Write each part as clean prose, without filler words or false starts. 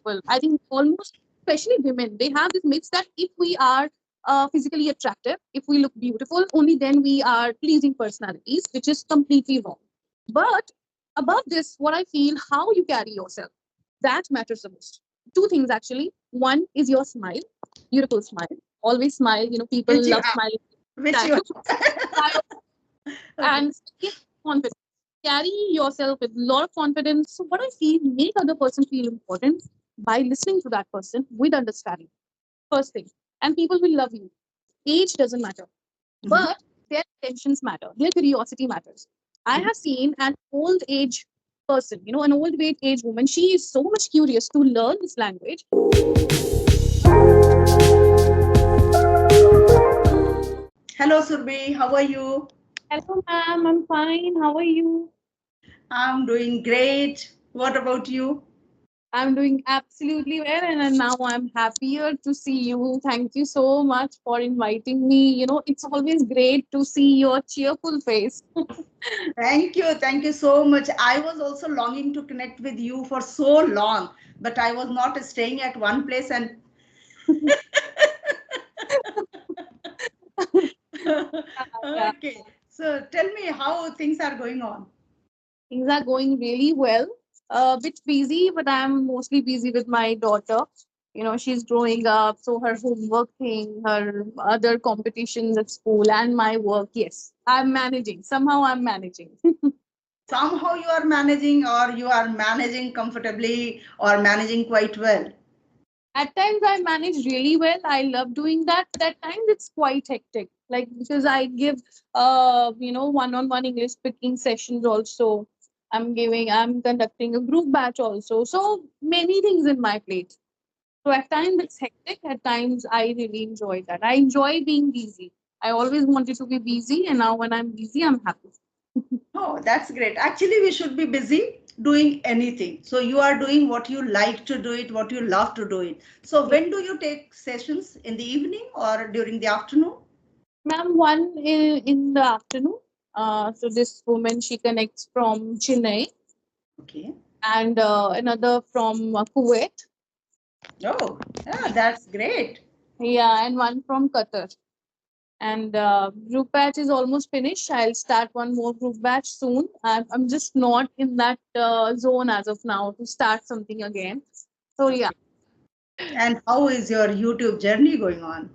people. I think almost, especially women, they have this myth that if we are physically attractive, if we look beautiful, only then we are pleasing personalities, which is completely wrong. But above this, what I feel, how you carry yourself, that matters the most. Two things actually. One is your smile, beautiful smile. Always smile. People Which you love have. smiling. Which you Smile. Okay. And second, confidence. Carry yourself with a lot of confidence. So what I feel, make other person feel important by listening to that person with understanding. First thing. And people will love you. Age doesn't matter. Mhm. But their intentions matter. Their curiosity matters. I have seen an old age person, an old age woman. She is so much curious to learn this language. Hello, Surbi. How are you? Hello, ma'am. I'm fine. How are you? I'm doing great. What about you? I'm doing absolutely well, and now I'm happier to see you. Thank you so much for inviting me. It's always great to see your cheerful face. Thank you. Thank you so much. I was also longing to connect with you for so long, but I was not staying at one place and Yeah, okay. So tell me how things are going on. things are going really well. A bit busy, but I'm mostly busy with my daughter. She's growing up, so her homework thing, her other competitions at school, and my work. Yes, I'm managing. Somehow I'm managing. Somehow you are managing, or you are managing comfortably, or managing quite well. At times I manage really well. I love doing that, but at times it's quite hectic. Like because I give one-on-one English speaking sessions also. I'm conducting a group batch also. So many things in my plate. So at times it's hectic, at times I really enjoy that. I enjoy being busy. I always wanted to be busy, and now when I'm busy, I'm happy. Oh, that's great. Actually, we should be busy doing anything. So you are doing what you like to do it, what you love to do it. So when do you take sessions, in the evening or during the afternoon? Ma'am, one in the afternoon. So this woman, she connects from Chennai, Okay. and another from Kuwait. Oh, yeah, that's great. Yeah, and one from Qatar. And group batch is almost finished. I'll start one more group batch soon. I'm just not in that zone as of now to start something again. So yeah, Okay. And how is your YouTube journey going on?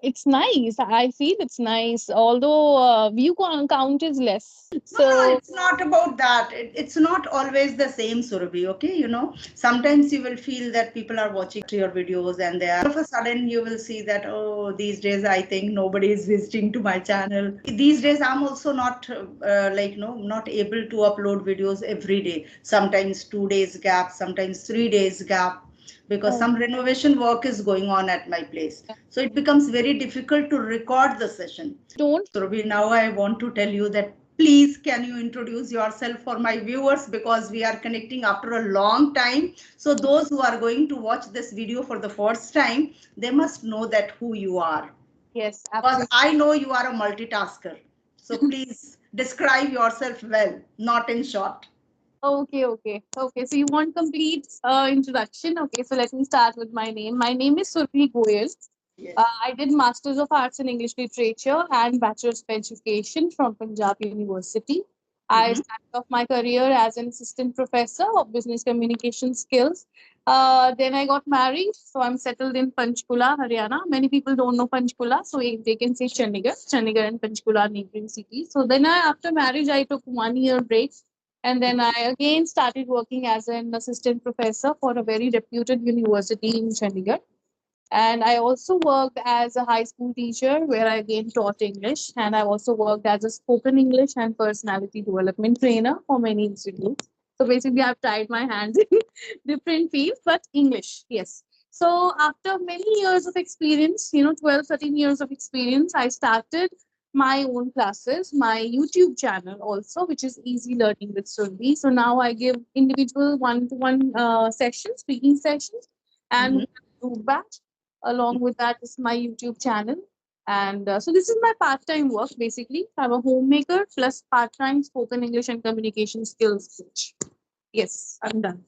it's nice. I feel it's nice, although view count is less. No, no, So it's not about that. It's not always the same, Surabhi, okay? Sometimes you will feel that people are watching your videos and they are, all of a sudden you will see that, oh, these days I think nobody is visiting to my channel. These days I'm also not not able to upload videos every day. Sometimes 2 days gap, sometimes 3 days gap, because oh, some renovation work is going on at my place. So it becomes very difficult to record the session. don't. Surabhi, now I want to tell you that please can you introduce yourself for my viewers, because we are connecting after a long time. So those who are going to watch this video for the first time, they must know that who you are. Yes, Because absolutely. I know you are a multitasker. So please describe yourself well, not in short. Okay. So you want complete introduction? Okay, so let me start with my name. My name is Survi Goyal. Yes. I did Masters of Arts in English Literature and Bachelor's of Education from Punjab University. I Mhm. started off my career as an assistant professor of business communication skills. Then I got married, so I'm settled in Panchkula, Haryana. Many people don't know Panchkula, so they can say Chandigarh. Chandigarh and Panchkula are neighboring cities. So then after marriage, I took 1 year break, and then I again started working as an assistant professor for a very reputed university in Chandigarh. And I also worked as a high school teacher where I again taught English. And I also worked as a spoken English and personality development trainer for many institutes. So basically, I've tried my hands in different fields, but English, yes. So after many years of experience, 12, 13 years of experience, I started my own classes, my YouTube channel also, which is Easy Learning with Survi. So now I give individual one-to-one sessions, speaking sessions, and Mhm. group batch. Along with that is my YouTube channel. And so this is my part-time work basically. I'm a homemaker plus part-time spoken English and communication skills coach. Yes, I'm done.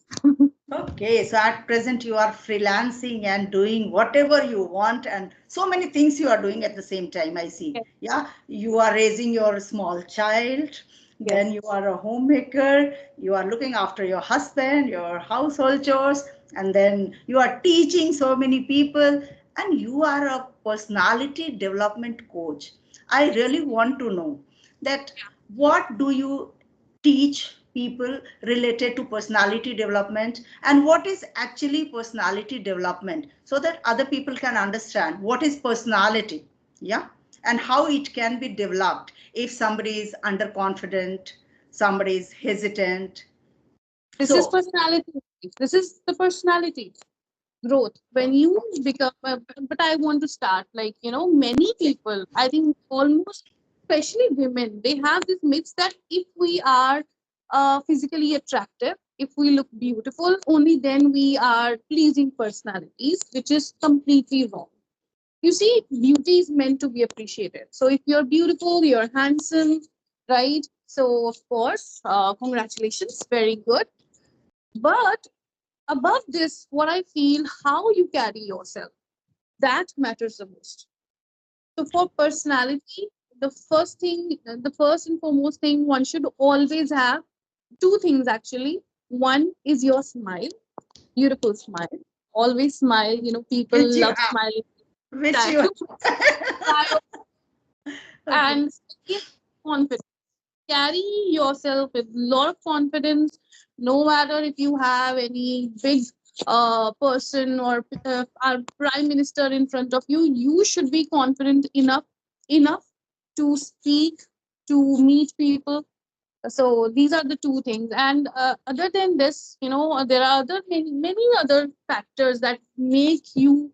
Okay, so at present you are freelancing and doing whatever you want, and so many things you are doing at the same time. I see. Yes. Yeah, you are raising your small child, then Yes. you are a homemaker, you are looking after your husband, your household chores, and then you are teaching so many people, and you are a personality development coach. I really want to know that what do you teach people related to personality development, and what is actually personality development, so that other people can understand what is personality, yeah, and how it can be developed if somebody is underconfident, somebody is hesitant. This is So personality. This is the personality growth. When you become, but I want to start like, many people, I think almost, especially women, they have this myth that if we are physically attractive, if we look beautiful, only then we are pleasing personalities, which is completely wrong. You see, beauty is meant to be appreciated. So if you're beautiful, you're handsome, right? So of course, congratulations, very good. But above this, what I feel, how you carry yourself, that matters the most. So for personality, the first and foremost thing one should always have, two things actually. One is your smile, beautiful smile. Always smile. People which you love have, smiling. which you okay. And second, confidence. Carry yourself with a lot of confidence, no matter if you have any big person or our prime minister in front of you. You should be confident enough to speak, to meet people. So these are the two things. And other than this, there are other many other factors that make you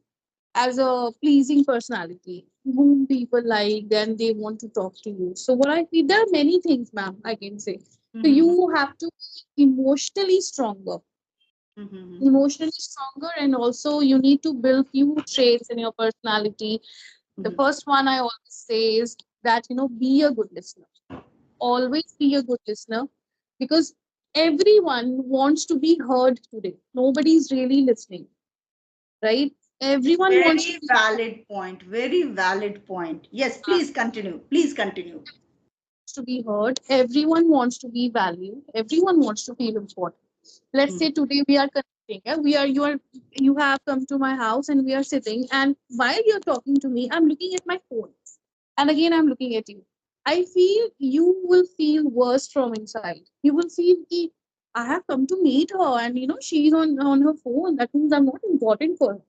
as a pleasing personality whom people like, then they want to talk to you. So what I feel, there are many things, ma'am, I can say. So Mhm, you have to be mhm, emotionally stronger, and also you need to build few traits in your personality. The mhm. first one I always say is that, be a good listener. Always be a good listener, because everyone wants to be heard today. Nobody's really listening, right? Everyone wants to Very be valid point. Very valid point. Yes, please continue. Please continue. heard. Everyone wants to be valued. Everyone wants to feel important. Let's Mhm. say today we are connecting. You have come to my house and we are sitting. And while you're talking to me, I'm looking at my phone. And again, I'm looking at you. I feel you will feel worse from inside. You will feel ki, I have come to meet her, and she's on her phone. That means I'm not important for her.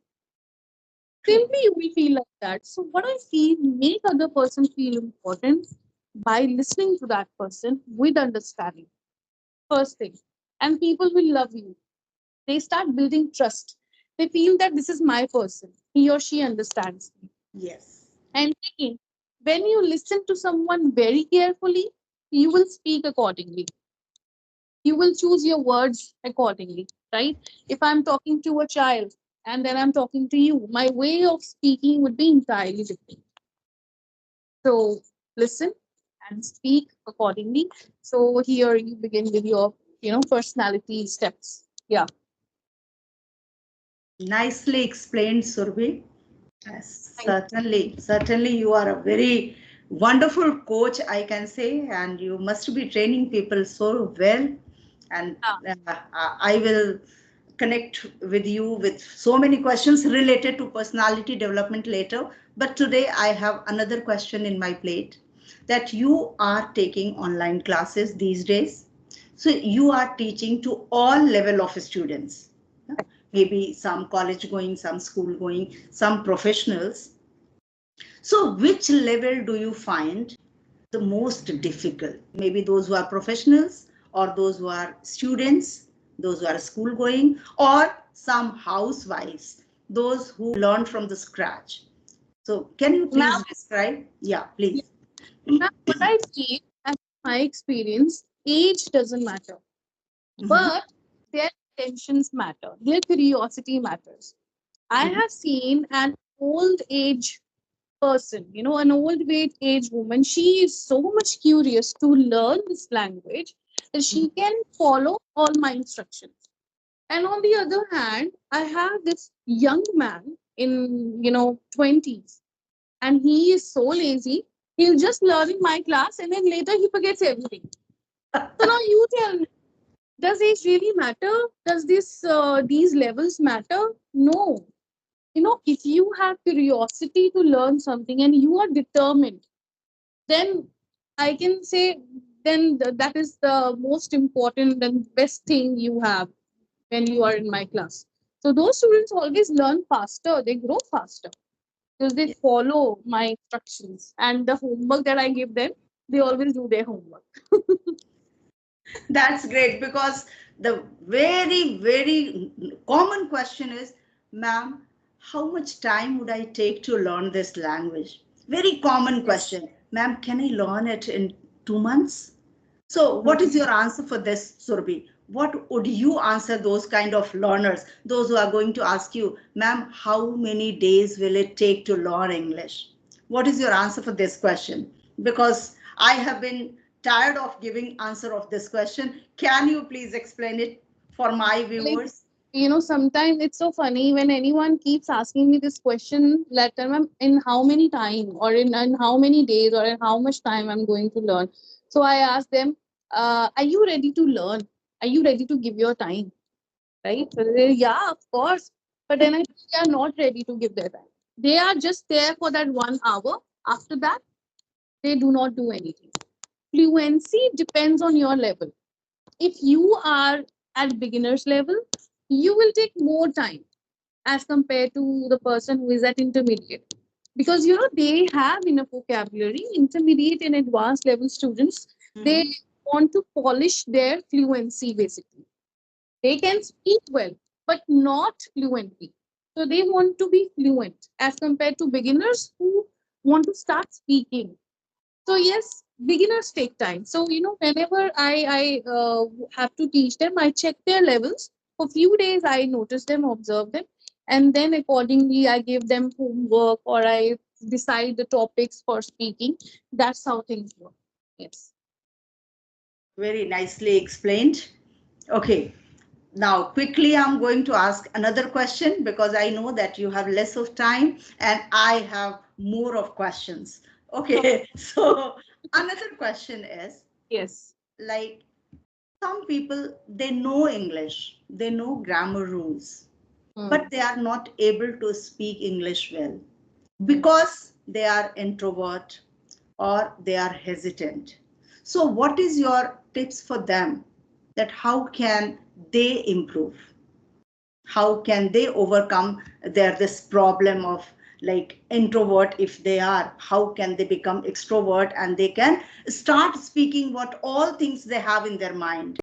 True. Simply you will feel like that. So what I feel, make other person feel important by listening to that person with understanding. First thing. And people will love you. They start building trust. They feel that this is my person. He or she understands me. Yes. And second, when you listen to someone very carefully, you will speak accordingly. You will choose your words accordingly, right? If I'm talking to a child and then I'm talking to you, my way of speaking would be entirely different. So listen and speak accordingly. So here you begin with your, personality steps. Yeah. Nicely explained, Surbhi. Yes, Thank certainly. Certainly, you are a very wonderful coach, I can say, and you must be training people so well. And you. I will connect with you with so many questions related to personality development later. But today, I have another question in my plate, that you are taking online classes these days. So you are teaching to all level of students, yeah? Maybe some college going, some school going, some professionals. So which level do you find the most difficult? Maybe those who are professionals, or those who are students, those who are school going, or some housewives, those who learn from the scratch. So can you Now, please describe? Yeah, please. now, what I feel, as my experience, age doesn't matter, Mhm, but their intentions matter, their curiosity matters. I mhm, have seen an old age person, an age woman. She is so much curious to learn this language that mhm. she can follow all my instructions. And on the other hand, I have this young man in 20s, and he is so lazy. He'll just learn in my class, and then later he forgets everything. So now you tell me, does age really matter? Does this these levels matter? No. If you have curiosity to learn something and you are determined, then I can say, then that is the most important and best thing you have when you are in my class. So those students always learn faster, they grow faster because they follow my instructions, and the homework that I give them, they always do their homework. That's great because the very, very common question is, ma'am, how much time would I take to learn this language? Very common Yes. question. Ma'am, can I learn it in 2 months? So, what is Mhm. your answer for this, Surabhi? What would you answer those kind of learners, those who are going to ask you, ma'am, how many days will it take to learn English? What is your answer for this question? Because I have been tired of giving answer of this question. Can you please explain it for my Like, viewers? sometimes it's so funny when anyone keeps asking me this question, let them in how many time, or in how many days, or in how much time I'm going to learn. So I ask them, are you ready to learn? Are you ready to give your time? Right? So they, yeah, of course. But then I think they are not ready to give their time. They are just there for that 1 hour. After that, they do not do anything. Fluency depends on your level. If you are at beginner's level, you will take more time as compared to the person who is at intermediate, because they have enough vocabulary. Intermediate and advanced level students, they Mhm. want to polish their fluency. Basically, they can speak well, but not fluently. So they want to be fluent as compared to beginners who want to start speaking. So yes, beginners take time. So whenever I have to teach them, I check their levels for few days. I notice them, observe them, and then accordingly I give them homework, or I decide the topics for speaking. That's how things work. Yes. Very nicely explained. Okay, now quickly I'm going to ask another question because I know that you have less of time and I have more of questions. Okay, so another question is, Yes. like, some people, they know English, they know grammar rules, but Mm. they are not able to speak English well Mm. because they are introvert or they are hesitant. So what is your tips for them, that how can they improve, how can they overcome their this problem of like introvert? If they are, how can they become extrovert and they can start speaking what all things they have in their mind?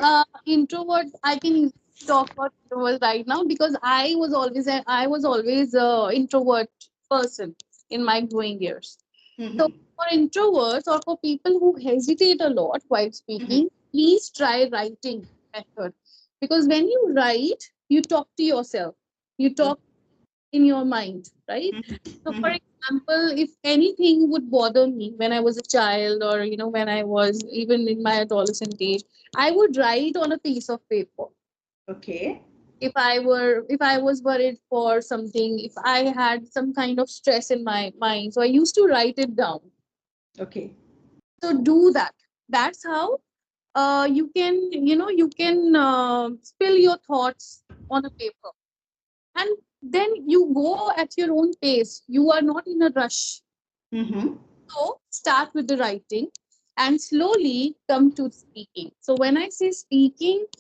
Introvert, I can easily talk about introvert right now, because I was always a introvert person in my growing years. So Mhm, for introverts, or for people who hesitate a lot while mhm, speaking, please try writing method, because when you write, you talk to yourself. You talk in your mind, right? mhm, So, for mhm. example, if anything would bother me when I was a child, or when I was even in my adolescent age, I would write on a piece of paper. Okay, If I was worried for something, if I had some kind of stress in my mind, so I used to write it down. okay. So do that. That's how you can spill your thoughts on a paper, and then you go at your own pace. You are not in a rush. Mhm, So start with the writing and slowly come to speaking. So when I say speaking, mhm.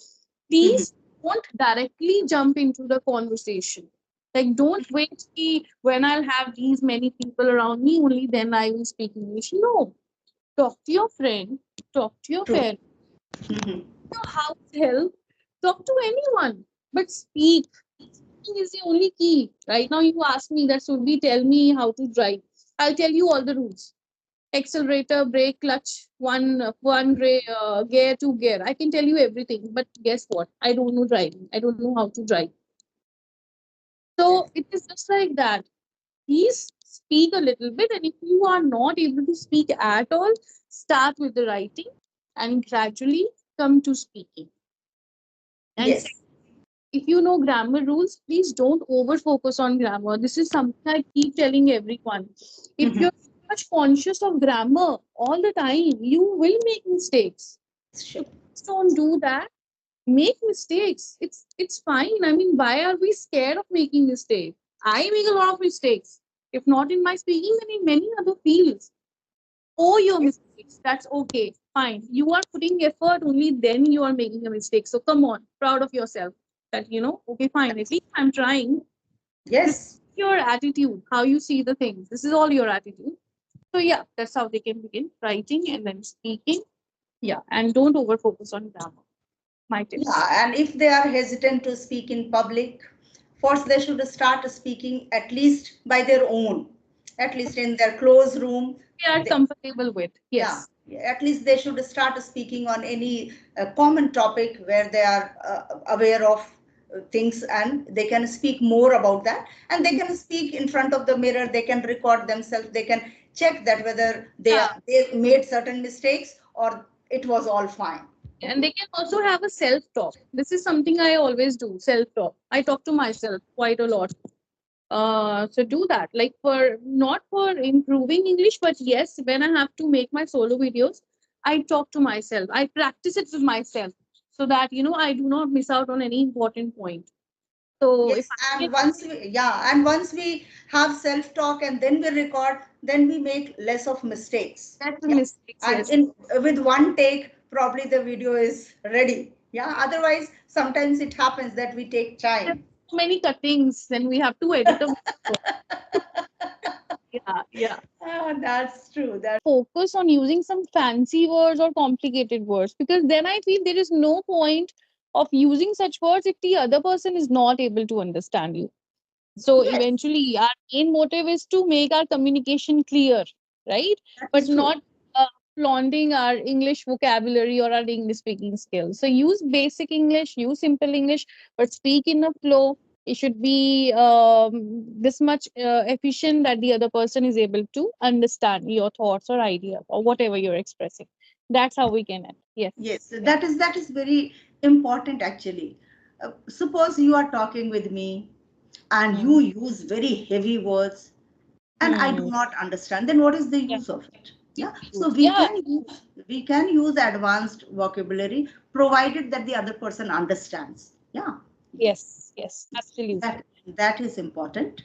please don't directly jump into the conversation. Like, don't wait when I'll have these many people around me, only then I will speak English. No, talk to your friend, talk to your True. parents, Mhm. your house help, talk to anyone, but speak. Speaking is the only key. Right now, you ask me that should we tell me how to drive. I'll tell you all the rules: accelerator, brake, clutch, gear, two gear. I can tell you everything, but guess what? I don't know driving. I don't know how to drive. So it is just like that. Please speak a little bit, and if you are not able to speak at all, start with the writing and gradually come to speaking. And Yes. If you know grammar rules, please don't over focus on grammar. This is something I keep telling everyone. If Mhm. you're much conscious of grammar all the time, you will make mistakes. So Sure. please don't do that. Make mistakes. It's fine. I mean, why are we scared of making mistakes? I make a lot of mistakes. If not in my speaking, then in many other fields. Oh, your mistakes. That's okay. Fine. You are putting effort, only then you are making a mistake. So come on, proud of yourself. That okay, fine. At least I'm trying. This is Yes. your attitude, how you see the things. This is all your attitude. So yeah, that's how they can begin writing and then speaking. Yeah, and don't over focus on grammar. My tips. Yeah, and if they are hesitant to speak in public, first they should start speaking at least by their own, at least in their closed room. They are They, comfortable with. yeah, Yes. at least they should start speaking on any common topic where they are aware of things, and they can speak more about that, and they can speak in front of the mirror, they can record themselves, they can check that whether Yeah. they made certain mistakes or it was all fine. And Okay. they can also have a self talk. This is something I always do. Self talk. I talk to myself quite a lot. So do that, like for not for improving English, but yes, when I have to make my solo videos, I talk to myself. I practice it with myself so that I do not miss out on any important point. So if Yes, I and get once we have self-talk and then we record, then we make less of mistakes. that's a Yeah. mistakes, And yes. in with one take, probably the video is ready. Yeah. Otherwise, sometimes it happens that we take There's time. so many cuttings, then we have to edit a video. Yeah, yeah. Ah, that's true. Focus on using some fancy words or complicated words, because then I feel there is no point of using such words if the other person is not able to understand you. So Yes, eventually, our main motive is to make our communication clear, right? that But is true. not flaunting our English vocabulary or our English speaking skills. So use basic English, use simple English, but speak in a flow. It should be this much efficient that the other person is able to understand your thoughts or idea or whatever you're expressing. That's how we can end. Yes. Yes, Yeah. that is very important actually. Suppose you are talking with me and Hmm. you use very heavy words and I do Hmm. not understand, then what is the Yeah. use of it? Yeah. So Yeah. we can use advanced vocabulary provided that the other person understands. Yeah. Yes. Yes. Absolutely. That is important.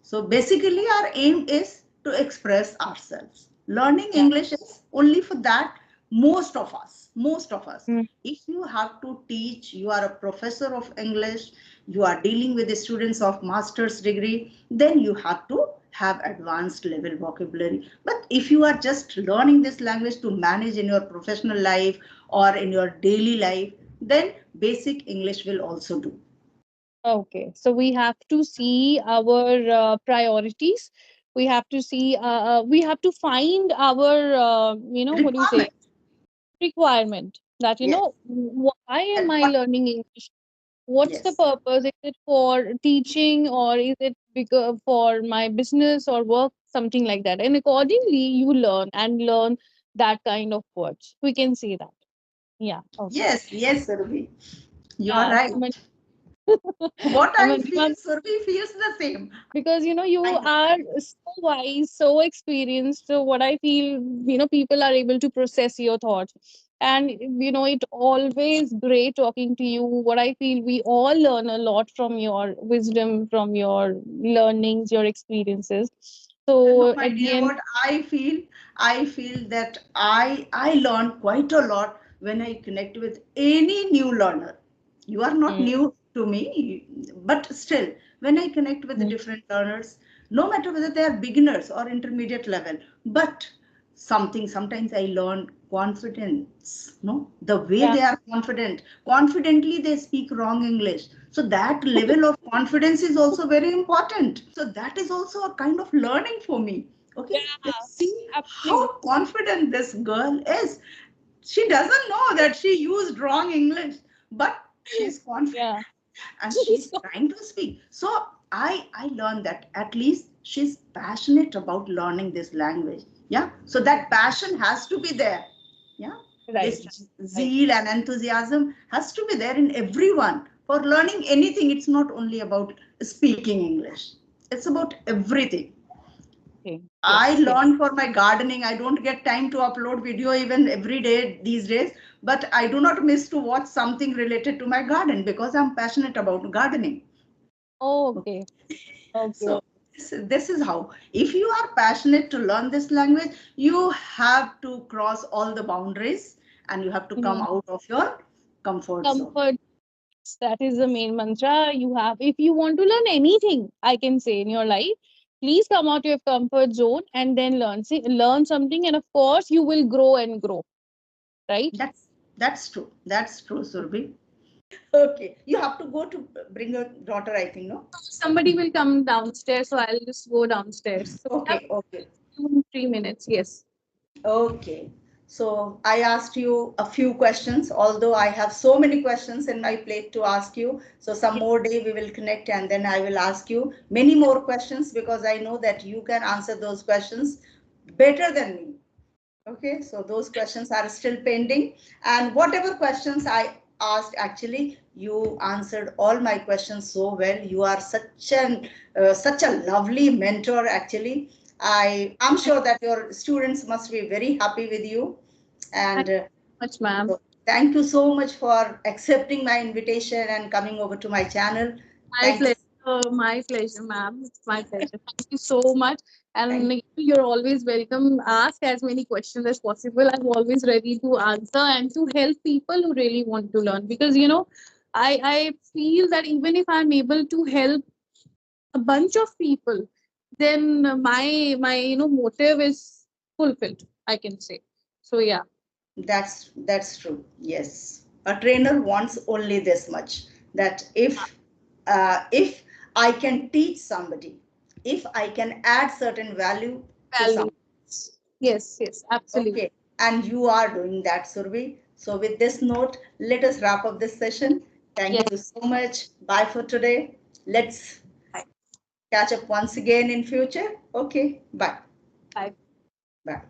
So basically our aim is to express ourselves. Learning Yeah. English is only for that. Most of us, Mm. if you have to teach, you are a professor of English, you are dealing with the students of master's degree, then you have to have advanced level vocabulary. But if you are just learning this language to manage in your professional life or in your daily life, then basic English will also do. Okay, so we have to see our priorities. We have to see, we have to find our, what do you say, Requirement. requirement that, Yes. why am That I what? learning English? What's the Yes. purpose? Is it for teaching or is it because for my business or work, something like that? And accordingly, you learn and learn that kind of words. We can see that. Yeah, okay. Yes, yes, Surabhi. You are Yeah, right. so What I feel, Manju, Surabhi feels the same. because you I know. are so wise, so experienced. So what I feel, people are able to process your thoughts, and it always great talking to you. What I feel, we all learn a lot from your wisdom, from your learnings, your experiences. No, So my at the dear, end. what I feel that I learn quite a lot when I connect with any new learner. You are not Mm, new to me, but still, when I connect with the mm, different learners, no matter whether they are beginners or intermediate level, but sometimes I learn confidence, no, the way yeah, they are confidently they speak wrong English, so that level of confidence is also very important. So that is also a kind of learning for me. Okay, yeah, that see how absolutely. confident this girl is. She doesn't know that she used wrong English, but she's confident Yeah. and she's trying to speak. So I learned that at least she's passionate about learning this language. Yeah. So that passion has to be there. Yeah. Right, This right. zeal and enthusiasm has to be there in everyone For learning anything, it's not only about speaking English. It's about everything. Okay. I Yes. Yes. learn for my gardening. I don't get time to upload video even every day these days, but I do not miss to watch something related to my garden because I'm passionate about gardening. Oh, okay. Okay. So this is how, if you are passionate to learn this language, you have to cross all the boundaries and you have to come Mhm. out of your comfort zone. Comfort. That is the main mantra you have. If you want to learn anything, I can say in your life, please come out your comfort zone and then learn. See, learn something, and of course, you will grow and grow. Right? That's true. That's true, Surbi. Okay, you have to go to bring your daughter, I think, no? Somebody will come downstairs, so I'll just go downstairs. So I have Okay, okay. 3 minutes. Yes. Okay. So I asked you a few questions, although I have so many questions in my plate to ask you. So some more day we will connect and then I will ask you many more questions because I know that you can answer those questions better than me. Okay, so those questions are still pending. And whatever questions I asked, actually, you answered all my questions so well. You are such a lovely mentor, actually. I'm sure that your students must be very happy with you. Thank And you much, ma'am. so thank you so much for accepting my invitation and coming over to my channel. My Thanks. pleasure. My pleasure, ma'am. It's my pleasure. Thank you so much. Thank And you're always welcome. Ask as many questions as possible. I'm always ready to answer and to help people who really want to learn. Because I feel that even if I'm able to help a bunch of people, then my motive is fulfilled, I can say. So yeah. That's true. Yes, a trainer wants only this much. That if I can teach somebody, if I can add certain value to Value. some, Yes, yes, absolutely. okay, and you are doing that, Survey. So with this note, let us wrap up this session. Thank Yes. you so much. Bye for today. Let's catch up once again in future. Okay, bye. Bye. Bye.